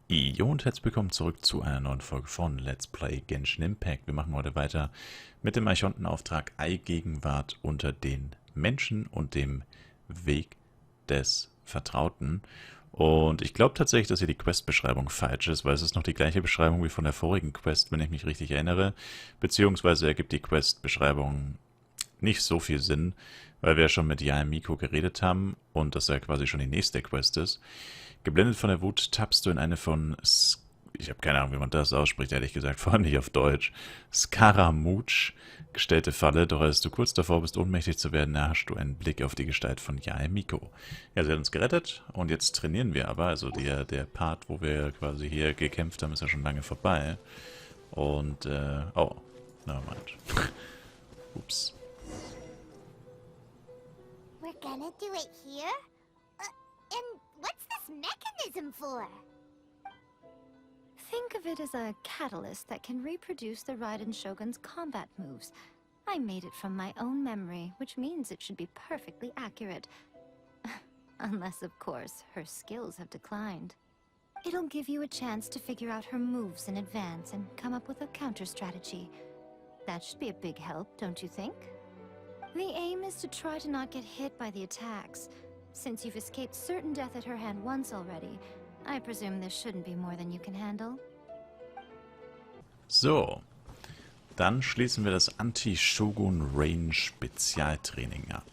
Jo und herzlich willkommen zurück zu einer neuen Folge von Let's Play Genshin Impact. Wir machen heute weiter mit dem Archontenauftrag Allgegenwart unter den Menschen und dem Weg des Vertrauten. Und ich glaube tatsächlich, dass hier die Quest-Beschreibung falsch ist, weil es ist noch die gleiche Beschreibung wie von der vorigen Quest, wenn ich mich richtig erinnere. Beziehungsweise ergibt die Quest-Beschreibung nicht so viel Sinn, weil wir ja schon mit Miko geredet haben und das ja quasi schon die nächste Quest ist. Geblendet von der Wut tappst du in eine ich habe keine Ahnung, wie man das ausspricht, ehrlich gesagt, vor allem nicht auf Deutsch, Scaramouche gestellte Falle, doch als du kurz davor bist, ohnmächtig zu werden, erhascht du einen Blick auf die Gestalt von Miko. Ja, sie hat uns gerettet und jetzt trainieren wir aber, also der Part, wo wir quasi hier gekämpft haben, ist ja schon lange vorbei. Und, oh, nevermind. Ups. We're gonna do it here? And what's this mechanism for? Think of it as a catalyst that can reproduce the Raiden Shogun's combat moves. I made it from my own memory, which means it should be perfectly accurate. Unless, of course, her skills have declined. It'll give you a chance to figure out her moves in advance and come up with a counter-strategy. That should be a big help, don't you think? The aim is to try to not get hit by the attacks. Since you've escaped certain death at her hand once already, I presume this shouldn't be more than you can handle. So, dann schließen wir das Anti-Shougun-Raiden Spezialtraining ab.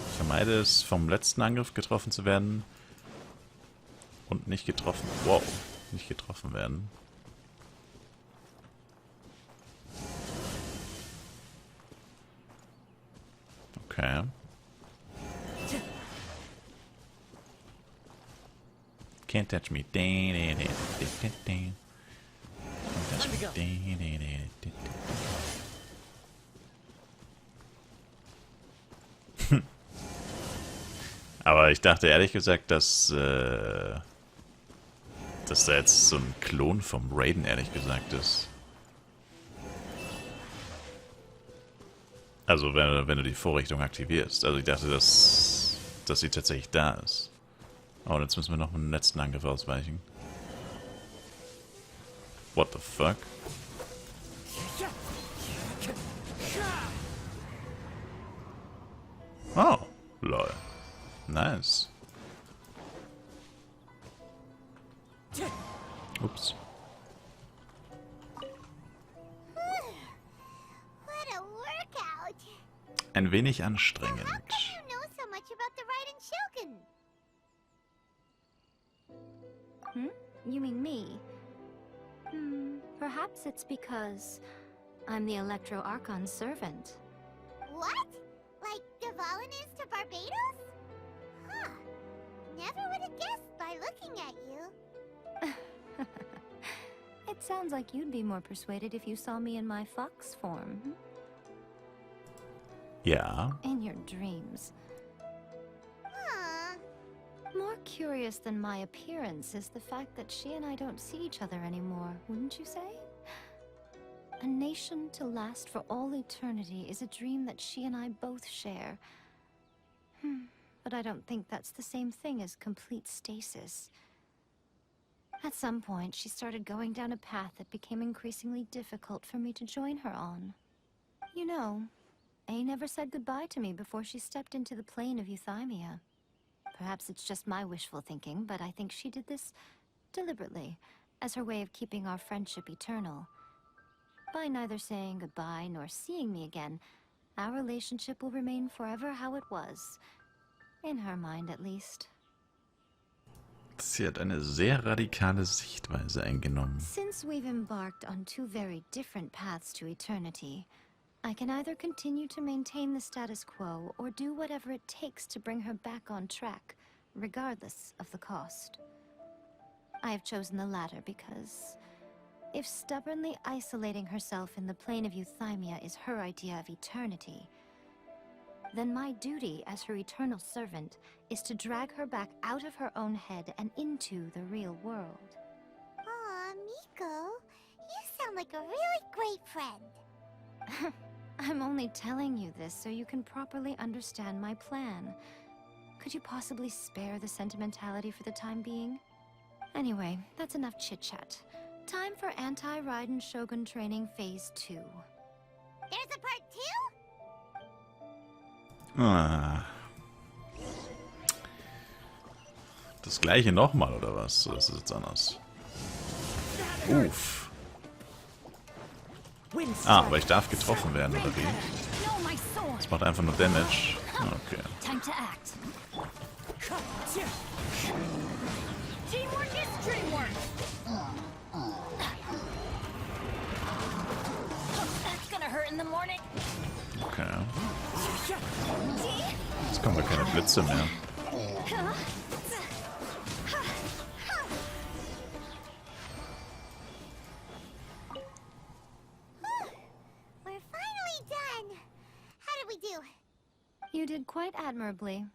Ich vermeide es, vom letzten Angriff getroffen zu werden und nicht getroffen. Wow, nicht getroffen werden. Okay. Can't touch me. Can't touch me. Aber ich dachte ehrlich gesagt, dass da jetzt so ein Klon vom Raiden ehrlich gesagt ist. Also wenn du die Vorrichtung aktivierst. Also ich dachte, dass sie tatsächlich da ist. Oh, und jetzt müssen wir noch mit dem letzten Angriff ausweichen. What the fuck? Oh, lol. Nice. Ups. What a workout! Ein wenig anstrengend. How come you know so much about the Raiden Shogun? You mean me? Perhaps it's because I'm the Electro Archon's servant. What? Like Devalin is to Barbados? Huh. Never would have guessed by looking at you. It sounds like you'd be more persuaded if you saw me in my fox form. Ja. In your dreams. Huh. More curious than my appearance is the fact that she and I don't see each other anymore, wouldn't you say? A nation to last for all eternity is a dream that she and I both share. But I don't think that's the same thing as complete stasis. At some point, she started going down a path that became increasingly difficult for me to join her on. You know, A never said goodbye to me before she stepped into the plane of Euthymia. Perhaps it's just my wishful thinking, but I think she did this deliberately, as her way of keeping our friendship eternal. By neither saying goodbye nor seeing me again, our relationship will remain forever how it was. In her mind, at least. Sie hat eine sehr radikale Sichtweise eingenommen. Since we've embarked on two very different paths to eternity, I can either continue to maintain the status quo or do whatever it takes to bring her back on track, regardless of the cost. I have chosen the latter because if stubbornly isolating herself in the plane of Euthymia is her idea of eternity, then my duty as her eternal servant is to drag her back out of her own head and into the real world. Aw, Miko, you sound like a really great friend. I'm only telling you this so you can properly understand my plan. Could you possibly spare the sentimentality for the time being? Anyway, that's enough chit-chat. Time for Anti-Raiden Shogun Training Phase 2. There's a part 2? Ah. Das gleiche nochmal, oder was? Das ist jetzt anders. Uff. Ah, aber ich darf getroffen werden, oder wie? Das macht einfach nur Damage. Okay. Okay. Jetzt kommen gar keine Blitze mehr. We're finally done. How did we do? You did quite admirably.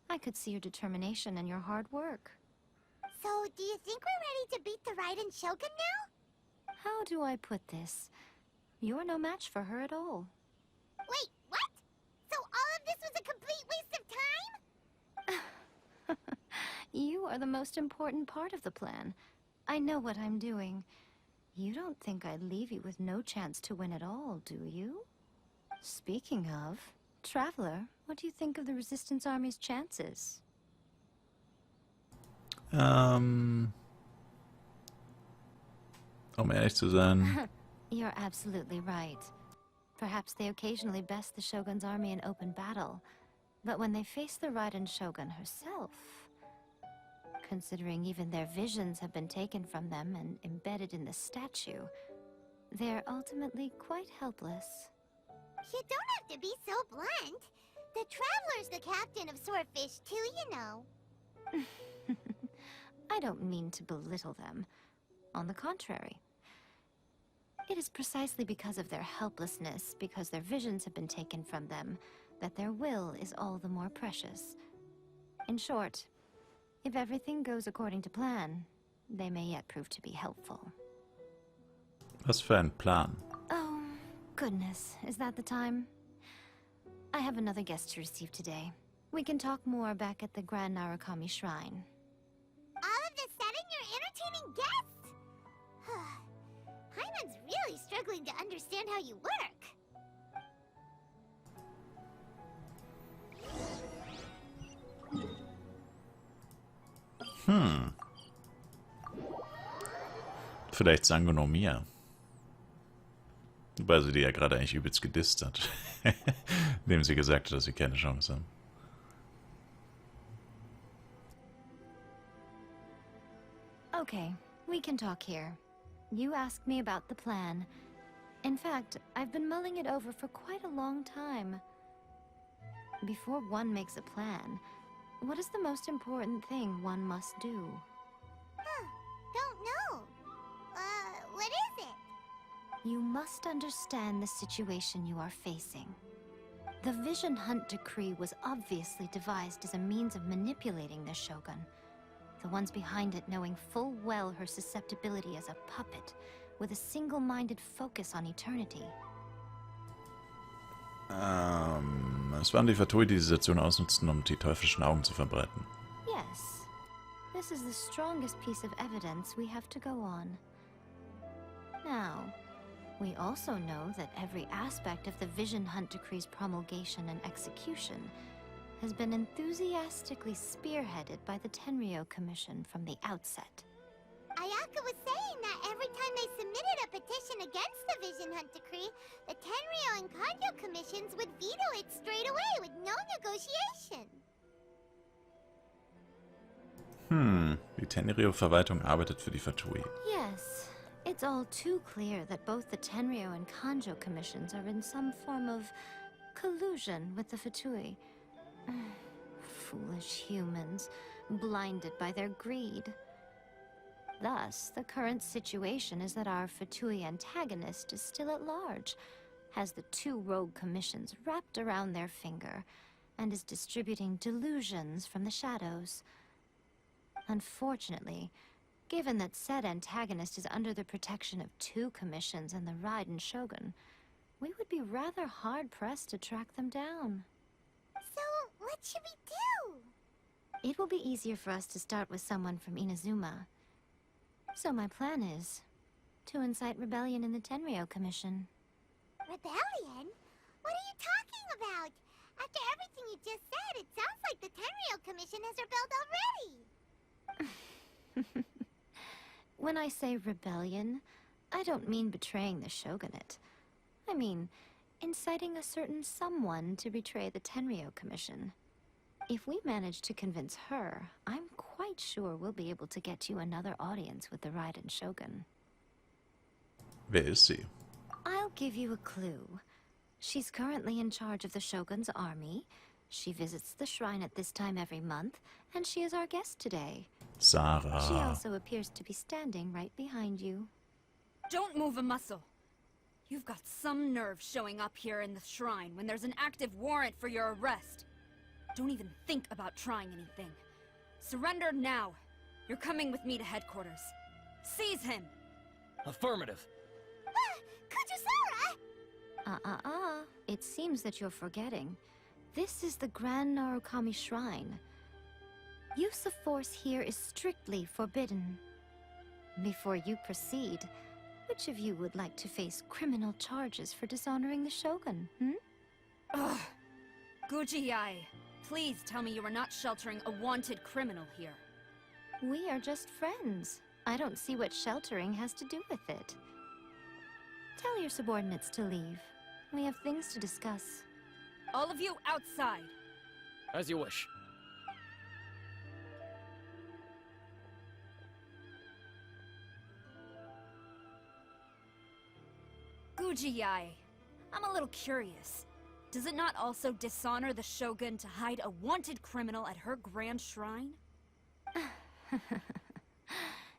I could see your determination and your hard work. So, do you think we're ready to beat the Raiden Shogun now? How do I put this? You're no match for her at all. Wait, what? So all of this was a complete waste of time? You are the most important part of the plan. I know what I'm doing. You don't think I'd leave you with no chance to win at all, do you? Speaking of, Traveler, what do you think of the Resistance Army's chances? Um ehrlich zu sein. You're absolutely right. Perhaps they occasionally best the Shogun's army in open battle, but when they face the Raiden Shogun herself, considering even their visions have been taken from them and embedded in the statue, they're ultimately quite helpless. You don't have to be so blunt. The Traveler's the captain of Swordfish too, you know. I don't mean to belittle them. On the contrary. It is precisely because of their helplessness, because their visions have been taken from them, that their will is all the more precious. In short, if everything goes according to plan, they may yet prove to be helpful. Was für ein Plan? Oh, goodness. Is that the time? I have another guest to receive today. We can talk more back at the Grand Narukami Shrine. All of a sudden, you're entertaining guests? Hyman's really struggling to understand how you work. Vielleicht Sangonomia. Wobei sie die ja gerade eigentlich übelst gedisst hat. Indem sie gesagt hat, dass sie keine Chance haben. Okay, we can talk here. You asked me about the plan. In fact, I've been mulling it over for quite a long time. Before one makes a plan, what is the most important thing one must do? Don't know. What is it? You must understand the situation you are facing. The Vision Hunt Decree was obviously devised as a means of manipulating the Shogun. The ones behind it knowing full well her susceptibility as a puppet, with a single-minded focus on eternity. Es waren die Vertrauten, die die Situation ausnutzten, um die teuflischen Augen zu verbreiten. Yes. This is the strongest piece of evidence we have to go on. Now, we also know that every aspect of the Vision Hunt Decree's promulgation and execution has been enthusiastically spearheaded by the Tenryou Commission from the outset. Ayaka was saying that every time they submitted a petition against the Vision Hunt Decree, the Tenryou and Kanjo commissions would veto it straight away with no negotiation. Die Tenryou-Verwaltung arbeitet für die Fatui. Yes, it's all too clear that both the Tenryou and Kanjo commissions are in some form of collusion with the Fatui. Foolish humans, blinded by their greed. Thus, the current situation is that our Fatui antagonist is still at large, has the two rogue commissions wrapped around their finger, and is distributing delusions from the shadows. Unfortunately, given that said antagonist is under the protection of two commissions and the Raiden Shogun, we would be rather hard-pressed to track them down. So, what should we do? It will be easier for us to start with someone from Inazuma. So my plan is to incite rebellion in the Tenryou Commission. Rebellion? What are you talking about? After everything you just said, it sounds like the Tenryou Commission has rebelled already. When I say rebellion, I don't mean betraying the shogunate. I mean inciting a certain someone to betray the Tenryou Commission. If we manage to convince her, I'm quite sure we'll be able to get you another audience with the Raiden Shogun. Wer ist sie? I'll give you a clue. She's currently in charge of the Shogun's army. She visits the shrine at this time every month, and she is our guest today. Sarah. She also appears to be standing right behind you. Don't move a muscle. You've got some nerve showing up here in the shrine when there's an active warrant for your arrest. Don't even think about trying anything. Surrender now. You're coming with me to headquarters. Seize him! Affirmative. Kujusara! It seems that you're forgetting. This is the Grand Narukami Shrine. Use of force here is strictly forbidden. Before you proceed, which of you would like to face criminal charges for dishonoring the Shogun, Ugh. Guji-ai, please tell me you are not sheltering a wanted criminal here. We are just friends. I don't see what sheltering has to do with it. Tell your subordinates to leave. We have things to discuss. All of you outside. As you wish. Guji-ai, I'm a little curious. Does it not also dishonor the Shogun to hide a wanted criminal at her grand shrine?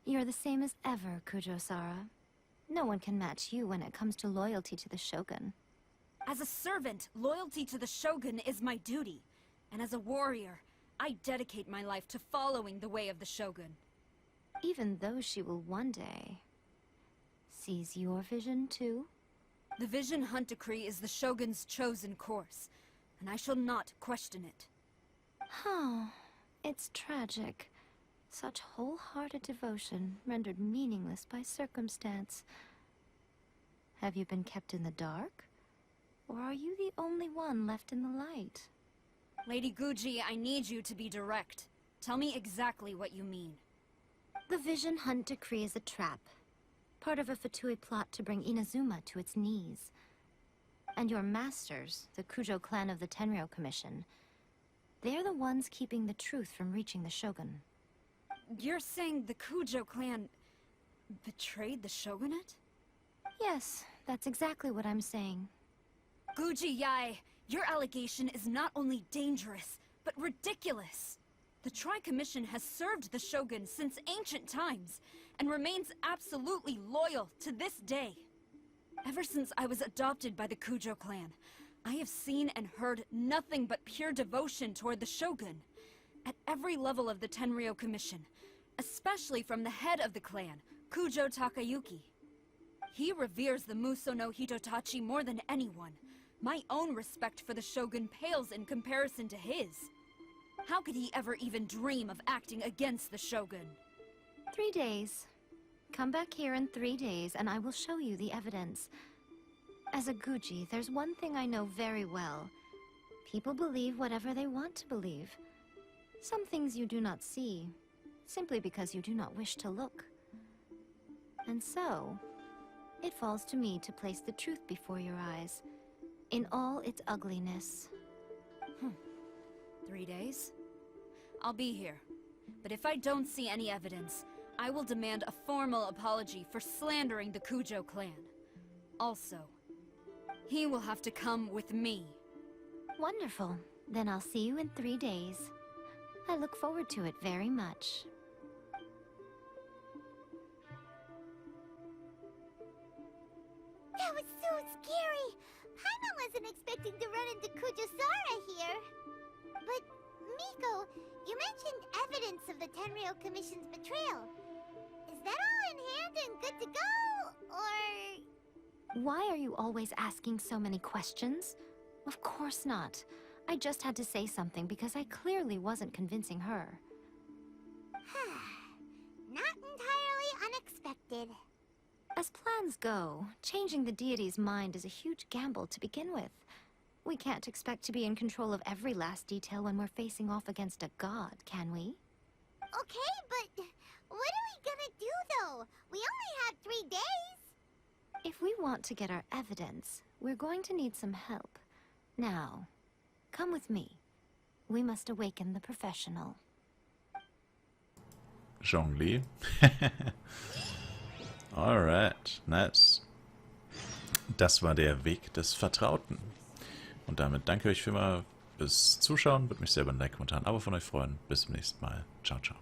You're the same as ever, Kujo-Sara. No one can match you when it comes to loyalty to the Shogun. As a servant, loyalty to the Shogun is my duty. And as a warrior, I dedicate my life to following the way of the Shogun. Even though she will one day seize your vision too? The Vision Hunt Decree is the Shogun's chosen course, and I shall not question it. Oh, it's tragic. Such wholehearted devotion rendered meaningless by circumstance. Have you been kept in the dark? Or are you the only one left in the light? Lady Guji, I need you to be direct. Tell me exactly what you mean. The Vision Hunt Decree is a trap. Part of a Fatui plot to bring Inazuma to its knees. And your masters, the Kujo clan of the Tenryou Commission, they're the ones keeping the truth from reaching the Shogun. You're saying the Kujo clan betrayed the Shogunate? Yes, that's exactly what I'm saying. Guji-ai, your allegation is not only dangerous, but ridiculous. The Tri-Commission has served the Shogun since ancient times, and remains absolutely loyal to this day. Ever since I was adopted by the Kujo clan, I have seen and heard nothing but pure devotion toward the Shogun. At every level of the Tenryou Commission, especially from the head of the clan, Kujo Takayuki. He reveres the Muso no Hitotachi more than anyone. My own respect for the Shogun pales in comparison to his. How could he ever even dream of acting against the Shogun? 3 days. Come back here in 3 days and I will show you the evidence. As a Guji, there's one thing I know very well. People believe whatever they want to believe. Some things you do not see, simply because you do not wish to look. And so, it falls to me to place the truth before your eyes, in all its ugliness. 3 days? I'll be here. But if I don't see any evidence, I will demand a formal apology for slandering the Kujo clan. Also, he will have to come with me. Wonderful. Then I'll see you in 3 days. I look forward to it very much. That was so scary! Paimon wasn't expecting to run into Kujusara here. But, Miko, you mentioned evidence of the Tenryou Commission's betrayal. Is that all in hand and good to go, or...? Why are you always asking so many questions? Of course not. I just had to say something because I clearly wasn't convincing her. Not entirely unexpected. As plans go, changing the deity's mind is a huge gamble to begin with. We can't expect to be in control of every last detail when we're facing off against a god, can we? Okay, but what are we gonna do, though? We only have 3 days. If we want to get our evidence, we're going to need some help. Now, come with me. We must awaken the professional. Zhongli. Alright, nice. Das war der Weg des Vertrauten. Und damit danke euch für mal fürs Zuschauen. Würde mich sehr über einen Like, Kommentar, ein Abo von euch freuen. Bis zum nächsten Mal. Ciao, ciao.